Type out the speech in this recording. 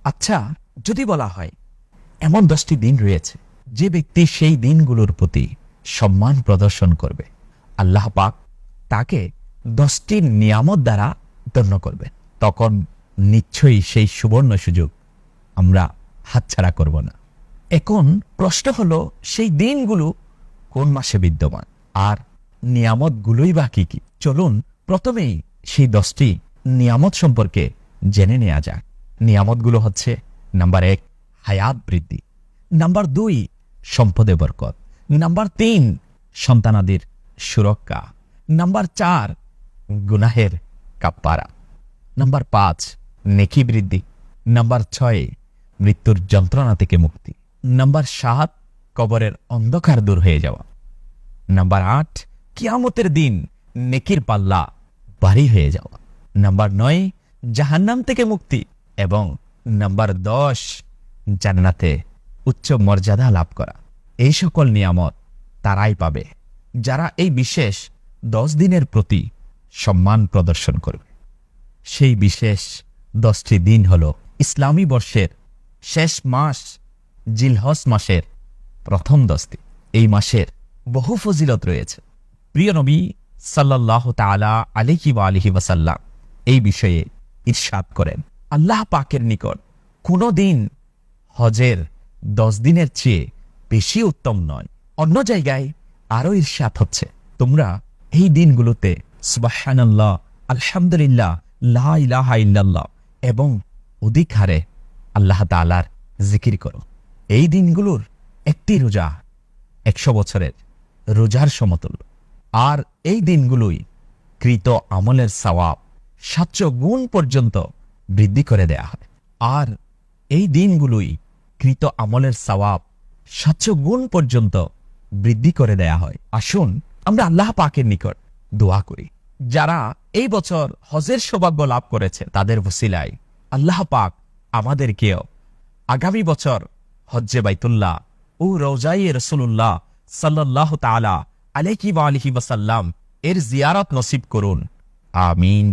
আচ্ছা, যদি বলা হয় এমন 10টি দিন রয়েছে যে ব্যক্তি সেই দিনগুলোর প্রতি সম্মান প্রদর্শন করবে, আল্লাহ পাক তাকে 10টি নিয়ামত দ্বারা ধন্য করবে, তখন নিশ্চয়ই সেই সুবর্ণ সুযোগ আমরা হাতছাড়া করব না। এখন প্রশ্ন হলো, সেই দিনগুলো কোন মাসে বিদ্যমান আর নিয়ামতগুলোই বা কি কি? চলুন প্রথমেই সেই 10টি নিয়ামত সম্পর্কে জেনে নেওয়া যাক। নিয়ামতগুলো হচ্ছে, নাম্বার 1 হায়াত বৃদ্ধি, নাম্বার 2 সম্পদে বরকত, নাম্বার 3 সন্তানাদির সুরক্ষা, নাম্বার 4 গুনাহের কাপ্পারা, নাম্বার 5 নেকি বৃদ্ধি, নাম্বার 6 মৃত্যুর যন্ত্রণা থেকে মুক্তি, নাম্বার 7 কবরের অন্ধকার দূর হয়ে যাওয়া, নাম্বার 8 কিয়ামতের দিন নেকির পাল্লা ভারী হয়ে যাওয়া, নাম্বার 9 জাহান্নাম থেকে মুক্তি এবং নাম্বার 10 জান্নাতে উচ্চ মর্যাদা লাভ করা। এই সকল নিয়ামত তারাই পাবে যারা এই বিশেষ 10 দিনের প্রতি সম্মান প্রদর্শন করবে। সেই বিশেষ 10টি দিন হল ইসলামী বর্ষের শেষ মাস জিলহজ মাসের প্রথম 10 দিন। এই মাসের বহু ফজিলত রয়েছে। প্রিয় নবী সাল্লাল্লাহু তাআলা আলাইহি ওয়া আলিহি ওয়াসাল্লাম এই বিষয়ে ইরশাদ করেন, আল্লাহ পাকের নিকট কোনো দিন হজের 10 দিনের চেয়ে বেশি উত্তম নয়। অন্য জায়গায় আরো ইরশাদ হচ্ছে, তোমরা এই দিনগুলোতে সুবহানাল্লাহ, আলহামদুলিল্লাহ, লা ইলাহা ইল্লাল্লাহ এবং অধিক হারে আল্লাহ তাআলার জিকির করো। এই দিনগুলোর একটি রোজা 100 বছরের রোজার সমতুল্য। আর এই দিনগুলোই কৃত আমলের সওয়াব 700 গুণ পর্যন্ত বৃদ্ধি করে দেয়া হয়। আর এই দিনগুলোই কৃত আমলের সওয়াব 700 গুণ পর্যন্ত বৃদ্ধি করে দেয়া হয়। আসুন আমরা আল্লাহ পাকের নিকট দোয়া করি, যারা এই বছর হজের সৌভাগ্য লাভ করেছে তাদের ওসিলায় আল্লাহ পাক আমাদেরকেও আগামী বছর হজ্জে বাইতুল্লাহ ও রওজায়ে রাসূলুল্লাহ সাল্লাল্লাহু তাআলা আলাইহি ওয়া আলিহি ওয়াসাল্লাম এর জিয়ারত নসিব করুন। আমিন।